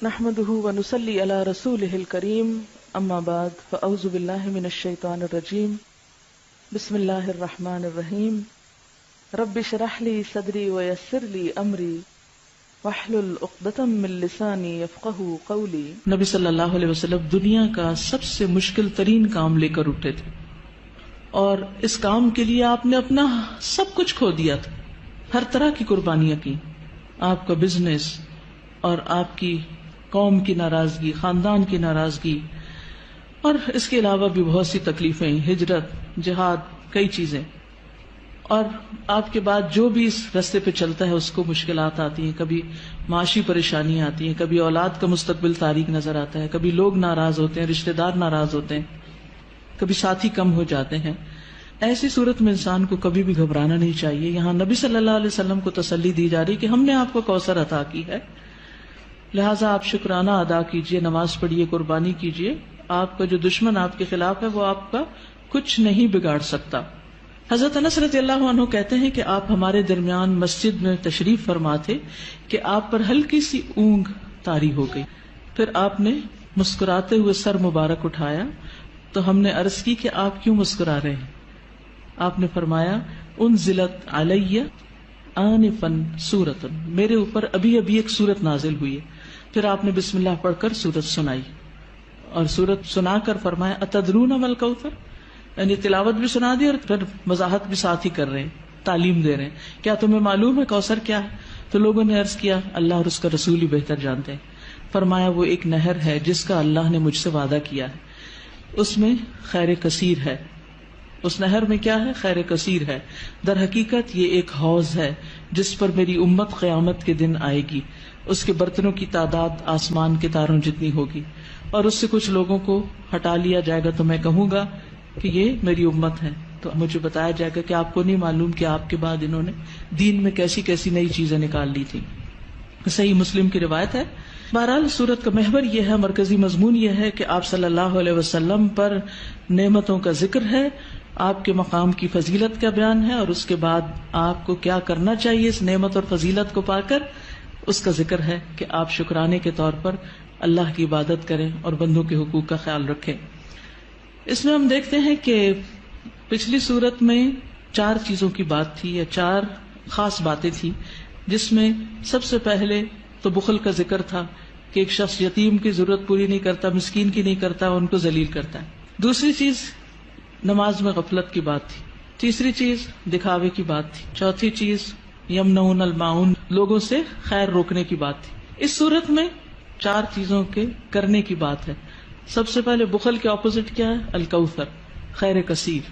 نحمده ونصلي على رسوله الكريم اما بعد فاعوذ بالله من الشيطان الرجيم بسم الله الرحمن الرحيم رب اشرح لي صدري ويسر لي امري واحلل عقدة من لساني يفقهوا قولي۔ نبی صلی اللہ علیہ وسلم دنیا کا سب سے مشکل ترین کام لے کر اٹھے تھے اور اس کام کے لیے آپ نے اپنا سب کچھ کھو دیا تھا، ہر طرح کی قربانیاں کی، آپ کا بزنس اور آپ کی قوم کی ناراضگی، خاندان کی ناراضگی، اور اس کے علاوہ بھی بہت سی تکلیفیں، ہجرت، جہاد، کئی چیزیں، اور آپ کے بعد جو بھی اس راستے پہ چلتا ہے اس کو مشکلات آتی ہیں، کبھی معاشی پریشانیاں آتی ہیں، کبھی اولاد کا مستقبل تاریک نظر آتا ہے، کبھی لوگ ناراض ہوتے ہیں، رشتہ دار ناراض ہوتے ہیں، کبھی ساتھی کم ہو جاتے ہیں۔ ایسی صورت میں انسان کو کبھی بھی گھبرانا نہیں چاہیے۔ یہاں نبی صلی اللہ علیہ وسلم کو تسلی دی جا رہی کہ ہم نے آپ کو کوثر عطا کی ہے، لہٰذا آپ شکرانہ ادا کیجئے، نماز پڑھیے، قربانی کیجئے۔ آپ کا جو دشمن آپ کے خلاف ہے وہ آپ کا کچھ نہیں بگاڑ سکتا۔ حضرت انس رضی اللہ عنہ کہتے ہیں کہ آپ ہمارے درمیان مسجد میں تشریف فرما تھے کہ آپ پر ہلکی سی اونگ طاری ہو گئی، پھر آپ نے مسکراتے ہوئے سر مبارک اٹھایا تو ہم نے عرض کی کہ آپ کیوں مسکرا رہے ہیں؟ آپ نے فرمایا انزلت علی آنفا سورۃ، میرے اوپر ابھی ابھی ایک سورت نازل ہوئی ہے۔ پھر آپ نے بسم اللہ پڑھ کر سورت سنائی اور سورت سنا کر فرمایا اتدرون ما الکوثر، یعنی تلاوت بھی سنا دی اور پھر وضاحت بھی ساتھ ہی کر رہے ہیں، تعلیم دے رہے ہیں، کیا تمہیں معلوم ہے کوثر کیا ہے؟ تو لوگوں نے عرض کیا اللہ اور اس کا رسول ہی بہتر جانتے ہیں۔ فرمایا وہ ایک نہر ہے جس کا اللہ نے مجھ سے وعدہ کیا ہے، اس میں خیر کثیر ہے۔ اس نہر میں کیا ہے؟ خیر کثیر ہے۔ در حقیقت یہ ایک حوض ہے جس پر میری امت قیامت کے دن آئے گی، اس کے برتنوں کی تعداد آسمان کے تاروں جتنی ہوگی، اور اس سے کچھ لوگوں کو ہٹا لیا جائے گا تو میں کہوں گا کہ یہ میری امت ہے، تو مجھے بتایا جائے گا کہ آپ کو نہیں معلوم کہ آپ کے بعد انہوں نے دین میں کیسی کیسی نئی چیزیں نکال لی تھی۔ صحیح مسلم کی روایت ہے۔ بہرحال سورت کا محور یہ ہے، مرکزی مضمون یہ ہے کہ آپ صلی اللہ علیہ وسلم پر نعمتوں کا ذکر ہے، آپ کے مقام کی فضیلت کا بیان ہے، اور اس کے بعد آپ کو کیا کرنا چاہیے اس نعمت اور فضیلت کو پا کر، اس کا ذکر ہے کہ آپ شکرانے کے طور پر اللہ کی عبادت کریں اور بندوں کے حقوق کا خیال رکھیں۔ اس میں ہم دیکھتے ہیں کہ پچھلی صورت میں 4 چیزوں کی بات تھی، یا 4 خاص باتیں تھی، جس میں سب سے پہلے تو بخل کا ذکر تھا کہ ایک شخص یتیم کی ضرورت پوری نہیں کرتا، مسکین کی نہیں کرتا، ان کو ذلیل کرتا ہے۔ دوسری چیز نماز میں غفلت کی بات تھی۔ تیسری چیز دکھاوے کی بات تھی۔ چوتھی چیز یمنعون الماعون، لوگوں سے خیر روکنے کی بات تھی۔ اس صورت میں 4 چیزوں کے کرنے کی بات ہے۔ سب سے پہلے بخل کے اپوزٹ کیا ہے؟ الکوثر، خیر کثیر،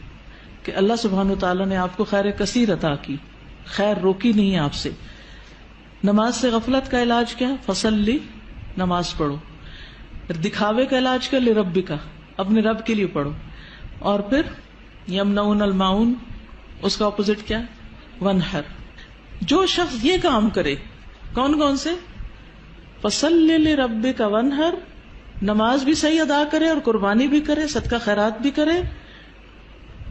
کہ اللہ سبحانہ وتعالیٰ نے آپ کو خیر کثیر عطا کی، خیر روکی نہیں آپ سے۔ نماز سے غفلت کا علاج کیا ہے؟ فصلی، نماز پڑھو۔ دکھاوے کا علاج کیا؟ لربک، اپنے رب کے لیے پڑھو۔ اور پھر یمنعون الماعون، اس کا اپوزٹ کیا ہے؟ ونحر۔ جو شخص یہ کام کرے، کون کون سے؟ فصلی لربک ونحر، نماز بھی صحیح ادا کرے اور قربانی بھی کرے، صدقہ خیرات بھی کرے،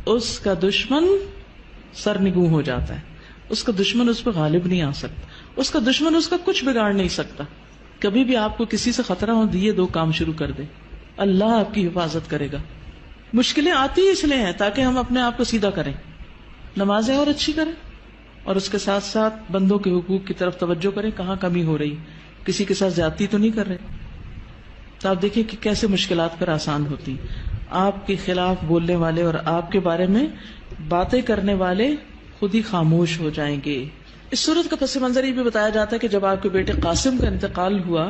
اس کا دشمن سرنگوں ہو جاتا ہے، اس کا دشمن اس پہ غالب نہیں آ سکتا، اس کا دشمن اس کا کچھ بگاڑ نہیں سکتا۔ کبھی بھی آپ کو کسی سے خطرہ ہو، یہ 2 کام شروع کر دے، اللہ آپ کی حفاظت کرے گا۔ مشکلیں آتی اس لیے ہیں تاکہ ہم اپنے آپ کو سیدھا کریں، نمازیں اور اچھی کریں، اور اس کے ساتھ ساتھ بندوں کے حقوق کی طرف توجہ کریں، کہاں کمی ہو رہی، کسی کے ساتھ زیادتی تو نہیں کر رہے۔ تو آپ دیکھیں کہ کیسے مشکلات پر آسان ہوتی، آپ کے خلاف بولنے والے اور آپ کے بارے میں باتیں کرنے والے خود ہی خاموش ہو جائیں گے۔ اس صورت کا پس منظر یہ بھی بتایا جاتا ہے کہ جب آپ کے بیٹے قاسم کا انتقال ہوا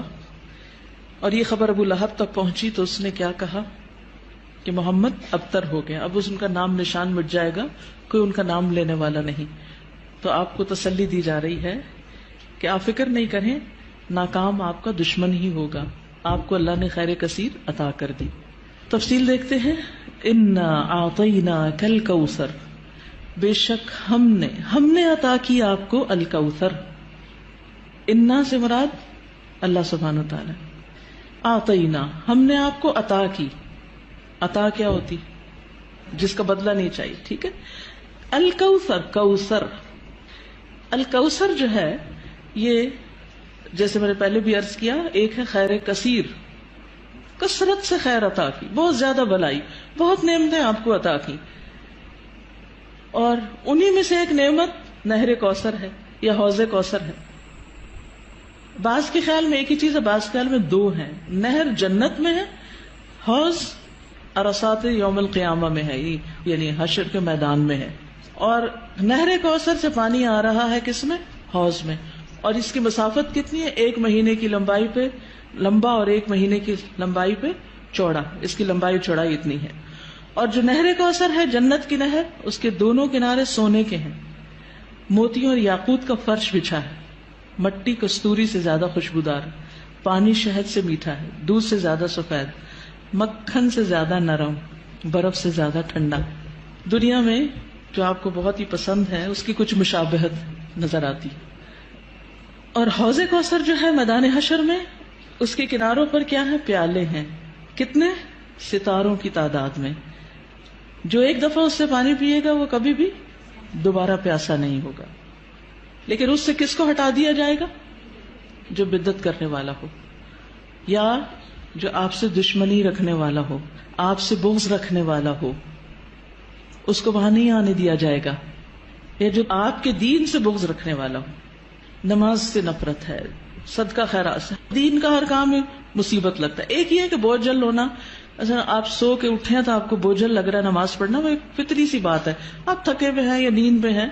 اور یہ خبر ابو لہب تک پہنچی تو اس نے کیا کہا کہ محمد ابتر ہو گیا، اب ان کا نام نشان مٹ جائے گا، کوئی ان کا نام لینے والا نہیں۔ تو آپ کو تسلی دی جا رہی ہے کہ آپ فکر نہیں کریں، ناکام آپ کا دشمن ہی ہوگا، آپ کو اللہ نے خیر کثیر عطا کر دی۔ تفصیل دیکھتے ہیں۔ انا اعطیناک الکوثر، بے شک ہم نے عطا کی آپ کو الکوثر۔ انا سے مراد اللہ سبحانہ وتعالی، اعطینا ہم نے آپ کو عطا کی۔ عطا کیا ہوتی؟ جس کا بدلہ نہیں چاہیے، ٹھیک ہے۔ الکوثر، کوثر، الکوثر جو ہے یہ جیسے میں نے پہلے بھی عرض کیا، ایک ہے خیر کثیر، کثرت سے خیر عطا کی، بہت زیادہ بھلائی، بہت نعمتیں آپ کو عطا کی، اور انہی میں سے ایک نعمت نہر کوثر ہے یا حوض کوثر ہے۔ بعض کے خیال میں ایک ہی چیز ہے، بعض کے خیال میں دو ہیں۔ نہر جنت میں ہے، حوض عرصات یوم القیامہ میں ہے، یعنی حشر کے میدان میں ہے۔ اور نہر کوثر سے پانی آ رہا ہے کس میں؟ حوض میں، اور اس کی مسافت کتنی ہے؟ 1 مہینے کی لمبائی پہ لمبا اور 1 مہینے کی لمبائی پہ چوڑا، اس کی لمبائی چوڑائی اتنی ہے۔ اور جو نہر کوثر ہے جنت کی نہر، اس کے دونوں کنارے سونے کے ہیں، موتیوں اور یاقوت کا فرش بچھا ہے، مٹی کستوری سے زیادہ خوشبودار، پانی شہد سے میٹھا ہے، دودھ سے زیادہ سفید، مکھن سے زیادہ نرم، برف سے زیادہ ٹھنڈا۔ دنیا میں جو آپ کو بہت ہی پسند ہے اس کی کچھ مشابہت نظر آتی۔ اور حوض کوثر جو ہے میدان حشر میں، اس کے کناروں پر کیا ہے؟ پیالے ہیں، کتنے؟ ستاروں کی تعداد میں۔ جو ایک دفعہ اس سے پانی پیے گا وہ کبھی بھی دوبارہ پیاسا نہیں ہوگا۔ لیکن اس سے کس کو ہٹا دیا جائے گا؟ جو بدعت کرنے والا ہو، یا جو آپ سے دشمنی رکھنے والا ہو، آپ سے بغض رکھنے والا ہو، اس کو وہاں نہیں آنے دیا جائے گا۔ یا جو آپ کے دین سے بغض رکھنے والا ہو، نماز سے نفرت ہے، صدقہ خیرات سے، دین کا ہر کام میں مصیبت لگتا ہے۔ ایک یہ ہے کہ بوجھل ہونا، اچھا آپ سو کے اٹھے ہیں تو آپ کو بوجھل لگ رہا ہے نماز پڑھنا، وہ ایک فطری سی بات ہے، آپ تھکے ہوئے ہیں یا نیند میں ہیں۔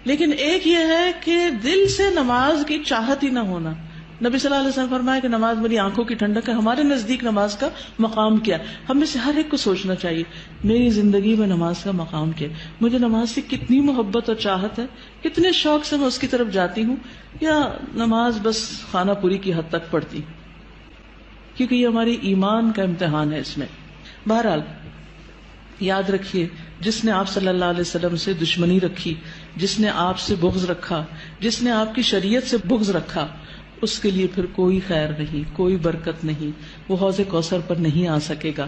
لیکن ایک یہ ہے کہ دل سے نماز کی چاہت ہی نہ ہونا۔ نبی صلی اللہ علیہ وسلم فرمایا کہ نماز میری آنکھوں کی ٹھنڈک ہے۔ ہمارے نزدیک نماز کا مقام کیا ہے؟ ہم میں سے ہر ایک کو سوچنا چاہیے، میری زندگی میں نماز کا مقام کیا ہے؟ مجھے نماز سے کتنی محبت اور چاہت ہے، کتنے شوق سے میں اس کی طرف جاتی ہوں، یا نماز بس خانہ پوری کی حد تک پڑھتی ہوں؟ کیونکہ یہ ہماری ایمان کا امتحان ہے اس میں۔ بہرحال یاد رکھیے، جس نے آپ صلی اللہ علیہ وسلم سے دشمنی رکھی، جس نے آپ سے بغض رکھا، جس نے آپ کی شریعت سے بغض رکھا، اس کے لیے پھر کوئی خیر نہیں، کوئی برکت نہیں، وہ حوض کوثر پر نہیں آ سکے گا۔